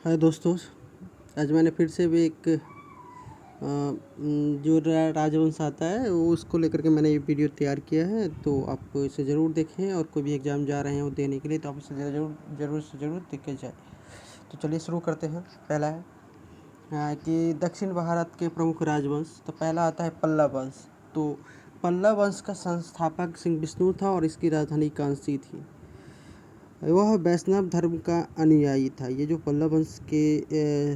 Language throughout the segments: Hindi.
हाय दोस्तों, आज मैंने फिर से भी एक जो राजवंश आता है वो उसको लेकर के मैंने ये वीडियो तैयार किया है। तो आप इसे ज़रूर देखें और कोई भी एग्ज़ाम जा रहे हैं वो देने के लिए तो आप इसे ज़रूर से ज़रूर देख के जाए। तो चलिए शुरू करते हैं। पहला है कि दक्षिण भारत के प्रमुख राजवंश। तो पहला आता है पल्लव वंश। तो पल्लव वंश का संस्थापक सिंह विष्णु था और इसकी राजधानी कांसी थी। वह वैष्णव धर्म का अनुयायी था। ये जो पल्लव वंश के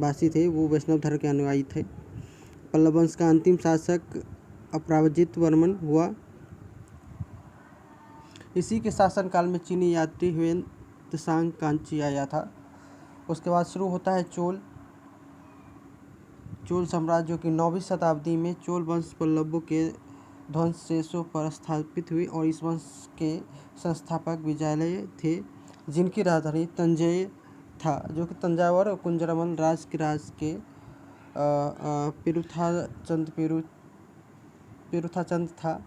वासी थे वो वैष्णव धर्म के अनुयायी थे। पल्लव वंश का अंतिम शासक अपराजित वर्मन हुआ। इसी के शासनकाल में चीनी यात्री हुएन त्सांग कांची आया था। उसके बाद शुरू होता है चोल साम्राज्य, जो कि 9वीं शताब्दी में चोल वंश पल्लवों के ध्वंसावशेषों पर स्थापित हुई और इस वंश के संस्थापक विजयालय थे, जिनकी राजधानी तंजौर था, जो कि तंजावर और कुंजरमल राज के पेरुथाचंद था।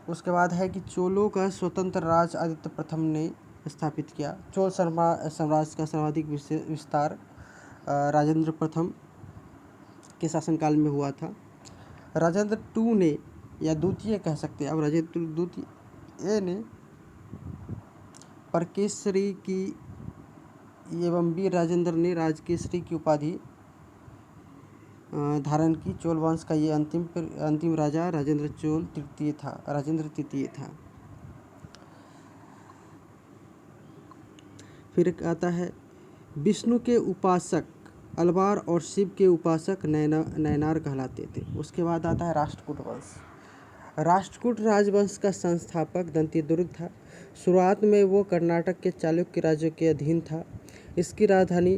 उसके बाद है कि चोलों का स्वतंत्र राज आदित्य प्रथम ने स्थापित किया। चोल साम्राज्य का सर्वाधिक विस्तार राजेंद्र प्रथम के शासनकाल में हुआ था। राजेंद्र टू ने, या द्वितीय कह सकते हैं अब, राजेंद्र द्वितीय ने परकेसरी की एवं वीर राजेंद्र ने राजकेसरी की उपाधि धारण की। चोल वंश का ये अंतिम राजा राजेंद्र तृतीय था। फिर आता है विष्णु के उपासक अलवार और शिव के उपासक नयनार कहलाते थे। उसके बाद आता है राष्ट्रकूट वंश। राष्ट्रकूट राजवंश का संस्थापक दंतिदुर्ग था। शुरुआत में वो कर्नाटक के चालुक्य राज्य के अधीन था। इसकी राजधानी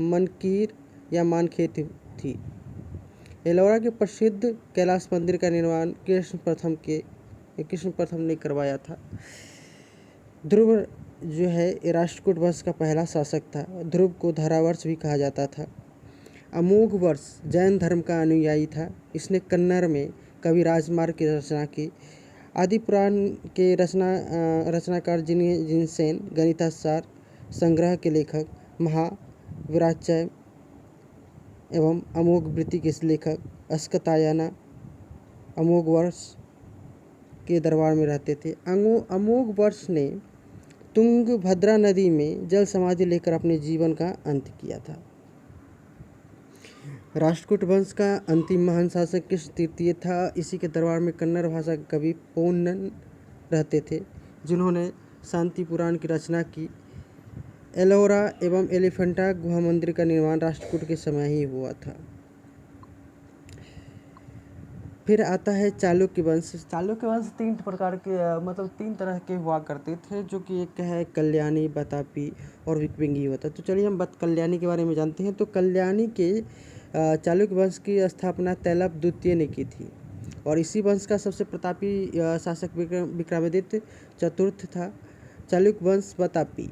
मनकीर या मानखेत थी। एलोरा के प्रसिद्ध कैलाश मंदिर का निर्माण कृष्ण प्रथम ने करवाया था। ध्रुव जो है राष्ट्रकूट वंश का पहला शासक था। ध्रुव को धारावर्ष भी कहा जाता था। अमोघ वर्ष जैन धर्म का अनुयायी था। इसने कन्नड़ में कवि राजमार्ग की रचना की। आदि पुराण के रचनाकार जिनसेन, गणितासार संग्रह के लेखक, महावीराचार्य एवं अमोघ वृत्ति के लेखक अस्कतायना अमोघ वर्ष के दरबार में रहते थे। अमोघ वर्ष ने तुंगभद्रा नदी में जल समाधि लेकर अपने जीवन का अंत किया था। राष्ट्रकूट वंश का अंतिम महान शासक कृष्ण तृतीय था। इसी के दरबार में कन्नड़ भाषा के कवि पोन्नन रहते थे, जिन्होंने शांति पुराण की रचना की। एलोरा एवं एलिफेंटा गुहा मंदिर का निर्माण राष्ट्रकूट के समय ही हुआ था। फिर आता है चालुक्य वंश। चालुक्य वंश तीन तरह के हुआ करते थे, जो कि एक है कल्याणी, बतापी और विकपिंगी होता। तो चलिए हम कल्याणी के बारे में जानते हैं। तो कल्याणी के चालुक्य वंश की स्थापना तैलप द्वितीय ने की थी और इसी वंश का सबसे प्रतापी शासक विक्रमादित्य चतुर्थ था। चालुक्य वंश बतापी।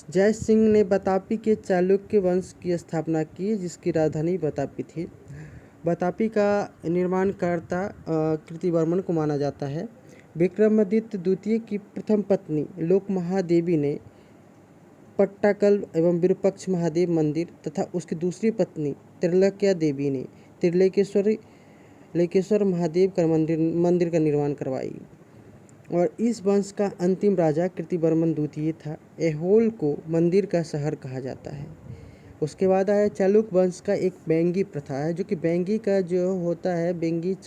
जय सिंह ने बतापी के चालुक्य वंश की स्थापना की, जिसकी राजधानी बतापी थी। बतापी का निर्माणकर्ता कीर्तिवर्मन को माना जाता है। विक्रमादित्य द्वितीय की प्रथम पत्नी लोकमहादेवी ने पट्टाकल एवं विरूपाक्ष महादेव मंदिर तथा उसकी दूसरी पत्नी त्रिलोक्या देवी ने त्रिलोकेश्वर महादेव का मंदिर का निर्माण करवाई। और इस वंश का अंतिम राजा कीर्तिवर्मन द्वितीय था। ऐहोल को मंदिर का शहर कहा जाता है। उसके बाद आया चालुक्य वंश का एक बेंगी प्रथा है, जो कि बेंगी का जो होता है, बेंगी के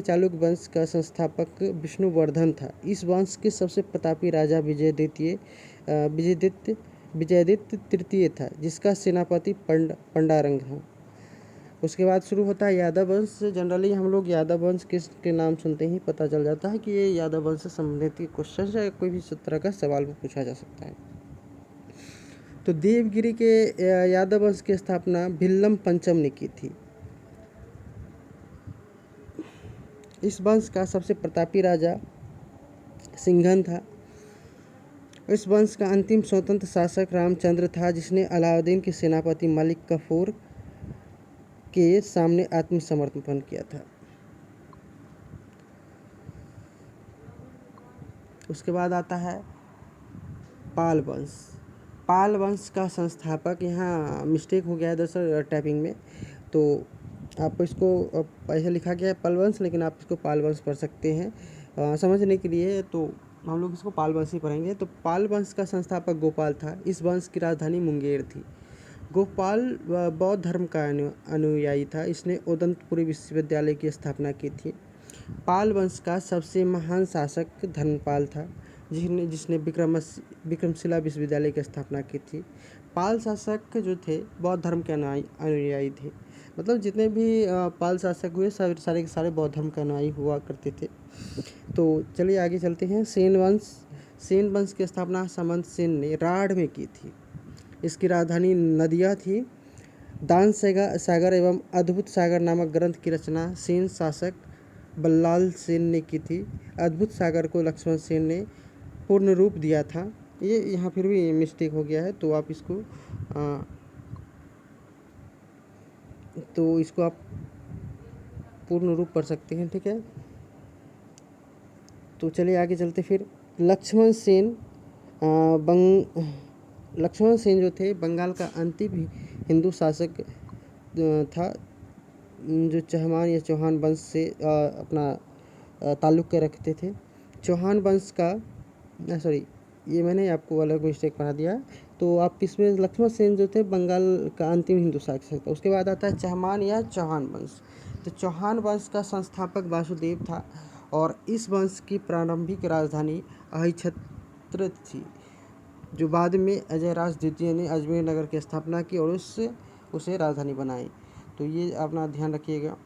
चालुक्य वंश का संस्थापक विष्णुवर्धन था। इस वंश के सबसे प्रतापी राजा विजयादित्य तृतीय था, जिसका सेनापति पंडारंग था। उसके बाद शुरू होता है यादव वंश। जनरली हम लोग यादव वंश के नाम सुनते ही पता चल जाता है कि ये यादव वंश से संबंधित क्वेश्चन या कोई भी तरह का सवाल पूछा जा सकता है। तो देवगिरी के यादव वंश की स्थापना भिल्लम पंचम ने की थी। इस वंश का सबसे प्रतापी राजा सिंघन था। इस वंश का अंतिम स्वतंत्र शासक रामचंद्र था, जिसने अलाउद्दीन के सेनापति मलिक कफूर के सामने आत्मसमर्पण किया था। उसके बाद आता है पाल वंश। पाल वंश का संस्थापक, यहाँ मिस्टेक हो गया है दरअसल टाइपिंग में, तो आप इसको ऐसे लिखा गया है पल वंश, लेकिन आप इसको पाल वंश पढ़ सकते हैं समझने के लिए, तो हम लोग इसको पाल वंश ही पढ़ेंगे। तो पाल वंश का संस्थापक गोपाल था। इस वंश की राजधानी मुंगेर थी। गोपाल बौद्ध धर्म का अनुयायी था। इसने उदंतपुरी विश्वविद्यालय की स्थापना की थी। पाल वंश का सबसे महान शासक धर्मपाल था, जिसने विक्रमशिला विश्वविद्यालय की स्थापना की थी। पाल शासक जो थे बौद्ध धर्म के अनुयायी थे। मतलब जितने भी पाल शासक हुए सारे के सारे बौद्ध धर्म के अनुयायी हुआ करते थे। तो चलिए आगे चलते हैं। सेन वंश की स्थापना सामंत सेन ने राढ़ में की थी। इसकी राजधानी नदिया थी। दान सागर एवं अद्भुत सागर नामक ग्रंथ की रचना सेन शासक बल्लाल सेन ने की थी। अद्भुत सागर को लक्ष्मण सेन ने पूर्ण रूप दिया था। ये यहाँ फिर भी मिस्टेक हो गया है, तो आप इसको आप पूर्ण रूप पढ़ सकते हैं, ठीक है। तो चलिए आगे चलते फिर। लक्ष्मण सेन जो थे बंगाल का अंतिम हिंदू शासक था, जो चहमान या चौहान वंश से अपना ताल्लुक़ रखते थे। चौहान वंश का ये मैंने आपको अलग मिस्टेक पढ़ा दिया। तो आप इसमें लक्ष्मण सेन जो थे बंगाल का अंतिम हिंदू शासक था। उसके बाद आता है चहमान या चौहान वंश। तो चौहान वंश का संस्थापक वासुदेव था और इस वंश की प्रारंभिक राजधानी अहिच्छत्र थी, जो बाद में अजयराज द्वितीय ने अजमेर नगर की स्थापना की और उसे राजधानी बनाई। तो ये अपना ध्यान रखिएगा।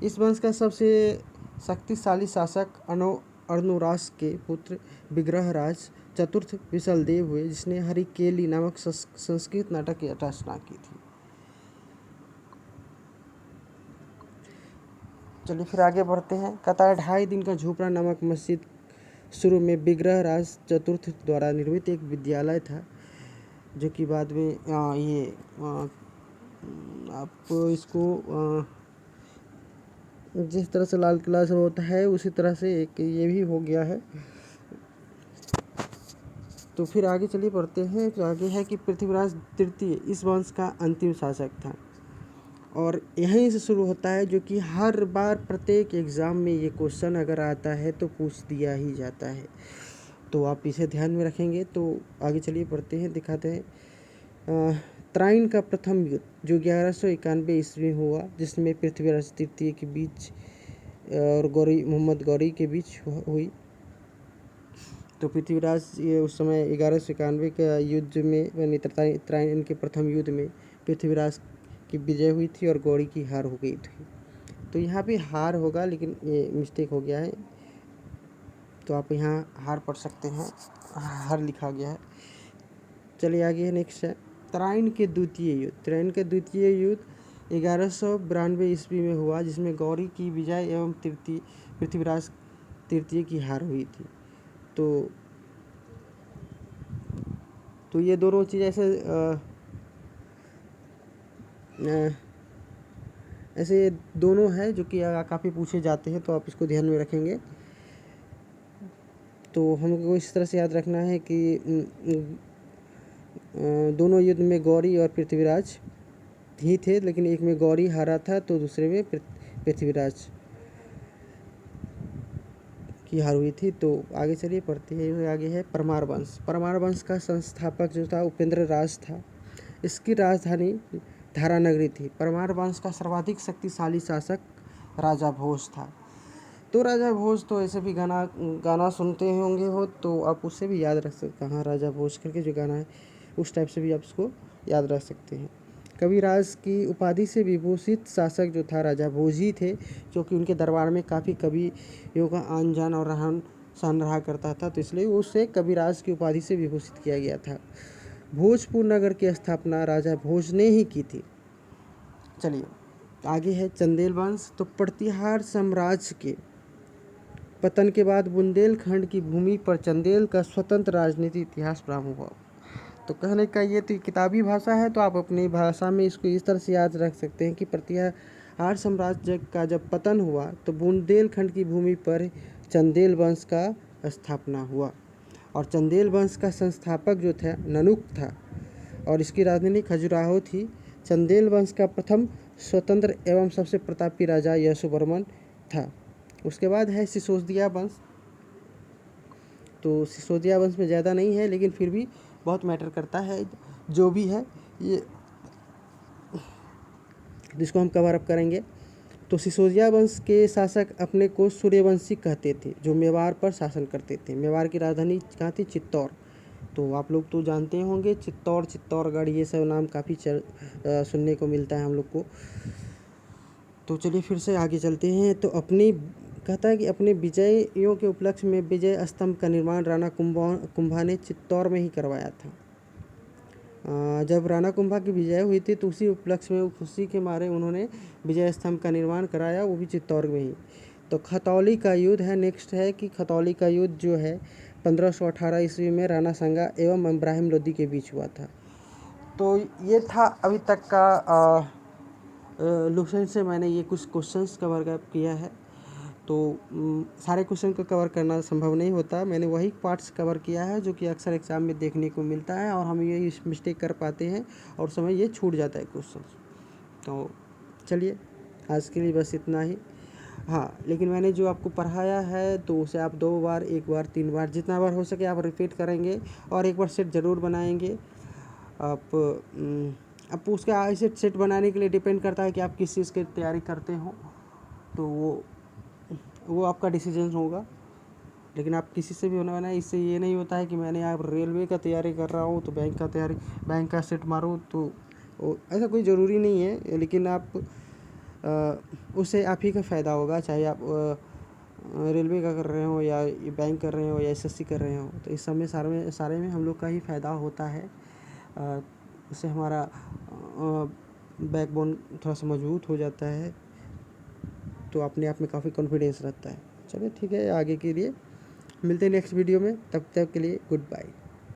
इस वंश का सबसे शक्तिशाली शासक अर्णोरास के पुत्र विग्रहराज चतुर्थ विशलदेव हुए, जिसने हरिकेली नामक संस्कृत नाटक की रचना की थी। चलिए फिर आगे बढ़ते हैं। कहता है 2.5 दिन का झोपड़ा नामक मस्जिद शुरू में विग्रहराज चतुर्थ द्वारा निर्मित एक विद्यालय था, जो कि बाद में आप इसको जिस तरह से लाल किला सब होता है उसी तरह से एक ये भी हो गया है। तो फिर आगे चलिए पढ़ते हैं। तो आगे है कि पृथ्वीराज तृतीय इस वंश का अंतिम शासक था, और यहीं से शुरू होता है, जो कि हर बार प्रत्येक एग्ज़ाम में ये क्वेश्चन अगर आता है तो पूछ दिया ही जाता है, तो आप इसे ध्यान में रखेंगे। तो आगे चलिए पढ़ते हैं, दिखाते हैं। तराइन का प्रथम युद्ध जो 1191 ईस्वी हुआ, जिसमें पृथ्वीराज तृतीय के बीच और मोहम्मद गौरी के बीच हुई। तो पृथ्वीराज ये उस समय 1191 के युद्ध में तराइन के प्रथम युद्ध में पृथ्वीराज की विजय हुई थी और गौरी की हार हो गई थी। तो यहाँ पे हार होगा, लेकिन ये मिस्टेक हो गया है, तो आप यहाँ हार पढ़ सकते हैं, हार लिखा गया है। चलिए आगे नेक्स्ट है तराइन के द्वितीय युद्ध 1192 ईस्वी में हुआ, जिसमें गौरी की विजय एवं पृथ्वीराज तृतीय की हार हुई थी। तो ये दोनों चीज़ ऐसे दोनों है जो कि काफ़ी पूछे जाते हैं, तो आप इसको ध्यान में रखेंगे। तो हमको इस तरह से याद रखना है कि दोनों युद्ध में गौरी और पृथ्वीराज ही थे, लेकिन एक में गौरी हारा था तो दूसरे में पृथ्वीराज की हार हुई थी। तो आगे चलिए पढ़ते हैं। आगे है परमार वंश का संस्थापक जो था उपेंद्र राज था। इसकी राजधानी धारानगरी थी। परमार वंश का सर्वाधिक शक्तिशाली शासक राजा भोज था। तो राजा भोज तो ऐसे भी गाना सुनते होंगे हो, तो आप उससे भी याद रख सकते हैं। हाँ, राजा भोज करके जो गाना है उस टाइप से भी आप उसको याद रख सकते हैं। कविराज की उपाधि से विभूषित शासक जो था राजा भोज ही थे, क्योंकि उनके दरबार में काफ़ी कवियों का आन जान और रहन सहन रहा करता था, तो इसलिए उसे कविराज की उपाधि से विभूषित किया गया था। भोजपुर नगर की स्थापना राजा भोज ने ही की थी। चलिए आगे है चंदेल वंश। तो प्रतिहार साम्राज्य के पतन के बाद बुंदेलखंड की भूमि पर चंदेल का स्वतंत्र राजनीति इतिहास प्रारंभ हुआ। तो कहने का ये तो किताबी भाषा है, तो आप अपनी भाषा में इसको इस तरह से याद रख सकते हैं कि प्रतिहार साम्राज्य का जब पतन हुआ तो बुंदेलखंड की भूमि पर चंदेल वंश का स्थापना हुआ, और चंदेल वंश का संस्थापक जो था ननुक था, और इसकी राजधानी खजुराहो थी। चंदेल वंश का प्रथम स्वतंत्र एवं सबसे प्रतापी राजा यशोवर्मन था। उसके बाद है सिसोदिया वंश। तो सिसोदिया वंश में ज़्यादा नहीं है, लेकिन फिर भी बहुत मैटर करता है। जो भी है ये, जिसको हम कवर अप करेंगे। तो सिसोदिया वंश के शासक अपने को सूर्यवंशी कहते थे, जो मेवाड़ पर शासन करते थे। मेवाड़ की राजधानी कहाँ थी? चित्तौड़। तो आप लोग तो जानते होंगे चित्तौड़, चित्तौड़गढ़, ये सब नाम काफ़ी सुनने को मिलता है हम लोग को। तो चलिए फिर से आगे चलते हैं। तो कहता है कि अपने विजयों के उपलक्ष्य में विजय स्तंभ का निर्माण राणा कुंभा ने चित्तौड़ में ही करवाया था। जब राणा कुंभा की विजय हुई थी तो उसी उपलक्ष्य में, खुशी के मारे उन्होंने विजय स्तंभ का निर्माण कराया, वो भी चित्तौड़ में ही। तो खतौली का युद्ध है, नेक्स्ट है कि खतौली का युद्ध जो है 1518 ईस्वी में राणा सांगा एवं इब्राहिम लोदी के बीच हुआ था। तो ये था अभी तक का लुसेंट से मैंने ये कुछ क्वेश्चंस कवर किया है। तो सारे क्वेश्चन को कवर करना संभव नहीं होता, मैंने वही पार्ट्स कवर किया है जो कि अक्सर एग्ज़ाम में देखने को मिलता है, और हम ये मिस्टेक कर पाते हैं और समय ये छूट जाता है क्वेश्चन। तो चलिए आज के लिए बस इतना ही। हाँ, लेकिन मैंने जो आपको पढ़ाया है तो उसे आप 2 बार, 1 बार, 3 बार, जितना बार हो सके आप रिपीट करेंगे, और एक बार सेट ज़रूर बनाएंगे। आप उसका ऐसे सेट बनाने के लिए डिपेंड करता है कि आप किस चीज़ की तैयारी करते हो, तो वो आपका डिसीजन होगा। लेकिन आप किसी से भी होना है, इससे ये नहीं होता है कि मैंने आप रेलवे का तैयारी कर रहा हूँ तो बैंक का सेट मारूँ, तो ऐसा कोई ज़रूरी नहीं है। लेकिन आप उससे आप ही का फ़ायदा होगा, चाहे आप रेलवे का कर रहे हो या बैंक कर रहे हो या एसएससी कर रहे हो, तो इस सब में सारे में हम लोग का ही फ़ायदा होता है। उससे हमारा बैकबोन थोड़ा सा मजबूत हो जाता है, तो अपने आप में काफ़ी कॉन्फिडेंस रहता है। चलिए ठीक है, आगे के लिए मिलते हैं नेक्स्ट वीडियो में, तब तक के लिए गुड बाय।